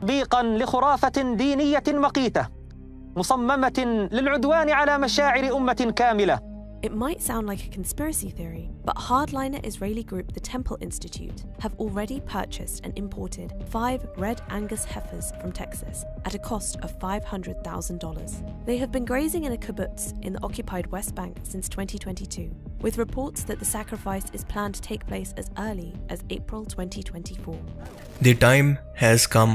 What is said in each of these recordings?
تطبيقا لخرافة دينية مقيتة مصممة للعدوان على مشاعر أمة كاملة. It might sound like a conspiracy theory, but hardliner Israeli group the Temple Institute have already purchased and imported 5 red Angus heifers from Texas at a cost of $500,000. They have been grazing in a kibbutz in the occupied West Bank since 2022, with reports that the sacrifice is planned to take place as early as April 2024. The time has come.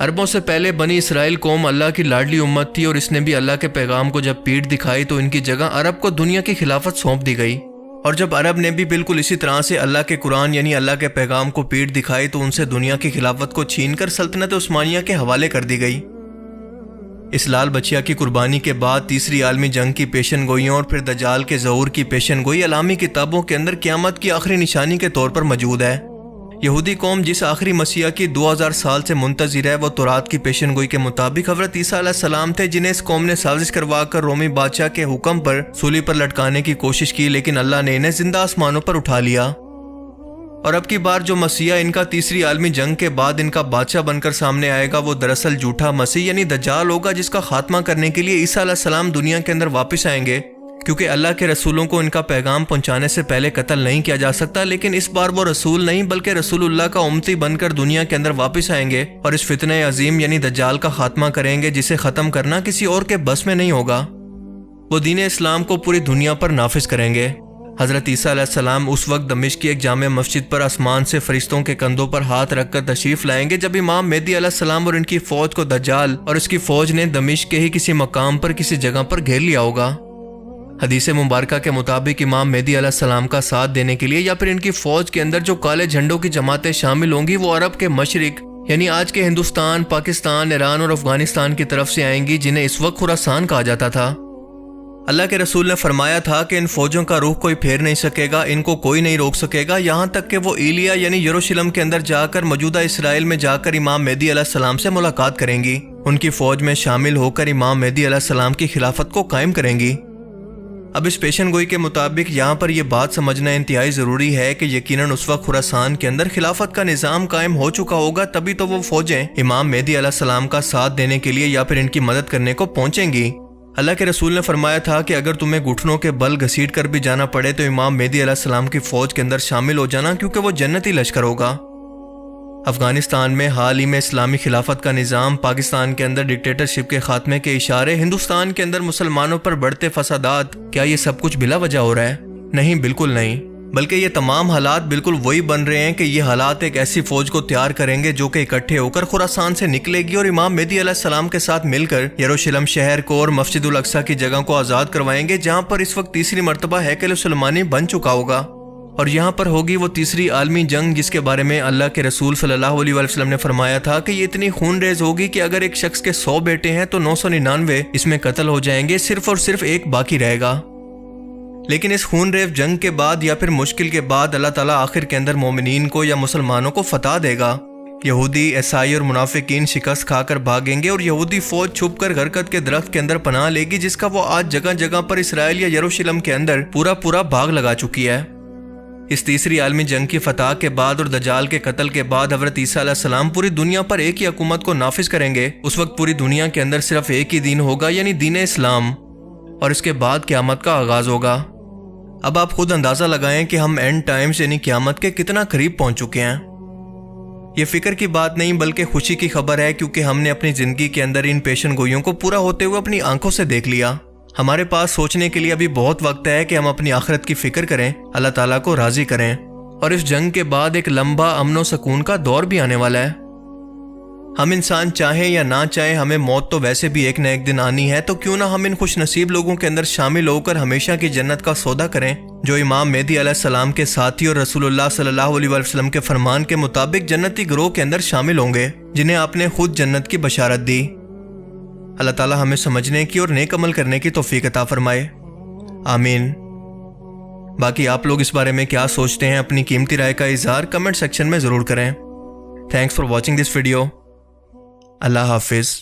عربوں سے پہلے بنی اسرائیل قوم اللہ کی لاڈلی امت تھی، اور اس نے بھی اللہ کے پیغام کو جب پیٹھ دکھائی تو ان کی جگہ عرب کو دنیا کی خلافت سونپ دی گئی، اور جب عرب نے بھی بالکل اسی طرح سے اللہ کے قرآن یعنی اللہ کے پیغام کو پیٹھ دکھائی تو ان سے دنیا کی خلافت کو چھین کر سلطنت عثمانیہ کے حوالے کر دی گئی۔ اس لال بچیا کی قربانی کے بعد تیسری عالمی جنگ کی پیشن گوئیوں اور پھر دجال کے ظہور کی پیشن گوئی علامی کتابوں کے اندر قیامت کی آخری نشانی کے طور پر موجود ہے۔ یہودی قوم جس آخری مسیح کی 2000 سال سے منتظر ہے وہ تورات کی پیشن گوئی کے مطابق حضرت عیسیٰ علیہ السلام تھے، جنہیں اس قوم نے سازش کروا کر رومی بادشاہ کے حکم پر سولی پر لٹکانے کی کوشش کی، لیکن اللہ نے انہیں زندہ آسمانوں پر اٹھا لیا۔ اور اب کی بار جو مسیح ان کا تیسری عالمی جنگ کے بعد ان کا بادشاہ بن کر سامنے آئے گا وہ دراصل جھوٹا مسیح یعنی دجال ہوگا، جس کا خاتمہ کرنے کے لیے عیسیٰ علیہ السلام دنیا کے اندر واپس آئیں گے، کیونکہ اللہ کے رسولوں کو ان کا پیغام پہنچانے سے پہلے قتل نہیں کیا جا سکتا، لیکن اس بار وہ رسول نہیں بلکہ رسول اللہ کا امتی بن کر دنیا کے اندر واپس آئیں گے اور اس فتنہ عظیم یعنی دجال کا خاتمہ کریں گے، جسے ختم کرنا کسی اور کے بس میں نہیں ہوگا۔ وہ دین اسلام کو پوری دنیا پر نافذ کریں گے۔ حضرت عیسیٰ علیہ السلام اس وقت دمشق کی ایک جامع مسجد پر آسمان سے فرشتوں کے کندھوں پر ہاتھ رکھ کر تشریف لائیں گے، جب امام مہدی علیہ السلام اور ان کی فوج کو دجال اور اس کی فوج نے دمشق کے ہی کسی مقام پر کسی جگہ پر گھیر لیا ہوگا۔ حدیث مبارکہ کے مطابق امام مہدی علیہ السلام کا ساتھ دینے کے لیے یا پھر ان کی فوج کے اندر جو کالے جھنڈوں کی جماعتیں شامل ہوں گی وہ عرب کے مشرق یعنی آج کے ہندوستان، پاکستان، ایران اور افغانستان کی طرف سے آئیں گی، جنہیں اس وقت خراسان کہا جاتا تھا۔ اللہ کے رسول نے فرمایا تھا کہ ان فوجوں کا روح کوئی پھیر نہیں سکے گا، ان کو کوئی نہیں روک سکے گا، یہاں تک کہ وہ ایلیا یعنی یروشلم کے اندر جا کر موجودہ اسرائیل میں جا کر امام مہدی علیہ السلام سے ملاقات کریں گی، ان کی فوج میں شامل ہو کر امام مہدی علیہ السلام کی خلافت کو قائم کریں گی۔ اب اس پیشن گوئی کے مطابق یہاں پر یہ بات سمجھنا انتہائی ضروری ہے کہ یقیناً اس وقت خراسان کے اندر خلافت کا نظام قائم ہو چکا ہوگا، تبھی تو وہ فوجیں امام مہدی علیہ السلام کا ساتھ دینے کے لیے یا پھر ان کی مدد کرنے کو پہنچیں گی۔ اللہ کے رسول نے فرمایا تھا کہ اگر تمہیں گھٹنوں کے بل گھسیٹ کر بھی جانا پڑے تو امام مہدی علیہ السلام کی فوج کے اندر شامل ہو جانا، کیونکہ وہ جنتی لشکر ہوگا۔ افغانستان میں حال ہی میں اسلامی خلافت کا نظام، پاکستان کے اندر ڈکٹیٹرشپ کے خاتمے کے اشارے، ہندوستان کے اندر مسلمانوں پر بڑھتے فسادات، کیا یہ سب کچھ بلا وجہ ہو رہا ہے؟ نہیں، بالکل نہیں، بلکہ یہ تمام حالات بالکل وہی بن رہے ہیں کہ یہ حالات ایک ایسی فوج کو تیار کریں گے جو کہ اکٹھے ہو کر خراسان سے نکلے گی اور امام مہدی علیہ السلام کے ساتھ مل کر یروشلم شہر کو اور مسجد الاقصی کی جگہ کو آزاد کروائیں گے، جہاں پر اس وقت تیسری مرتبہ ہیکل سلیمانی بن چکا ہوگا، اور یہاں پر ہوگی وہ تیسری عالمی جنگ جس کے بارے میں اللہ کے رسول صلی اللہ علیہ وسلم نے فرمایا تھا کہ یہ اتنی خون ریز ہوگی کہ اگر ایک شخص کے 100 بیٹے ہیں تو 999 اس میں قتل ہو جائیں گے، صرف اور صرف ایک باقی رہے گا۔ لیکن اس خون ریز جنگ کے بعد یا پھر مشکل کے بعد اللہ تعالیٰ آخر کے اندر مومنین کو یا مسلمانوں کو فتح دے گا۔ یہودی، عیسائی اور منافقین شکست کھا کر بھاگیں گے اور یہودی فوج چھپ کر غرقد کے درخت کے اندر پناہ لے گی، جس کا وہ آج جگہ جگہ پر اسرائیل یا یروشلم کے اندر پورا بھاگ لگا چکی ہے۔ اس تیسری عالمی جنگ کی فتح کے بعد اور دجال کے قتل کے بعد حضرت عیسیٰ علیہ السلام پوری دنیا پر ایک ہی حکومت کو نافذ کریں گے۔ اس وقت پوری دنیا کے اندر صرف ایک ہی دین ہوگا یعنی دین اسلام، اور اس کے بعد قیامت کا آغاز ہوگا۔ اب آپ خود اندازہ لگائیں کہ ہم اینڈ ٹائمز یعنی قیامت کے کتنا قریب پہنچ چکے ہیں۔ یہ فکر کی بات نہیں بلکہ خوشی کی خبر ہے، کیونکہ ہم نے اپنی زندگی کے اندر ان پیشن گوئیوں کو پورا ہوتے ہوئے اپنی آنکھوں سے دیکھ لیا۔ ہمارے پاس سوچنے کے لیے ابھی بہت وقت ہے کہ ہم اپنی آخرت کی فکر کریں، اللہ تعالیٰ کو راضی کریں، اور اس جنگ کے بعد ایک لمبا امن و سکون کا دور بھی آنے والا ہے۔ ہم انسان چاہیں یا نہ چاہیں ہمیں موت تو ویسے بھی ایک نہ ایک دن آنی ہے، تو کیوں نہ ہم ان خوش نصیب لوگوں کے اندر شامل ہو کر ہمیشہ کی جنت کا سودا کریں، جو امام مہدی علیہ السلام کے ساتھی اور رسول اللہ صلی اللہ علیہ وسلم کے فرمان کے مطابق جنتی گروہ کے اندر شامل ہوں گے، جنہیں آپ نے خود جنت کی بشارت دی۔ اللہ تعالی ہمیں سمجھنے کی اور نیک عمل کرنے کی توفیق عطا فرمائے، آمین۔ باقی آپ لوگ اس بارے میں کیا سوچتے ہیں، اپنی قیمتی رائے کا اظہار کمنٹ سیکشن میں ضرور کریں۔ Thanks for watching this video. اللہ حافظ۔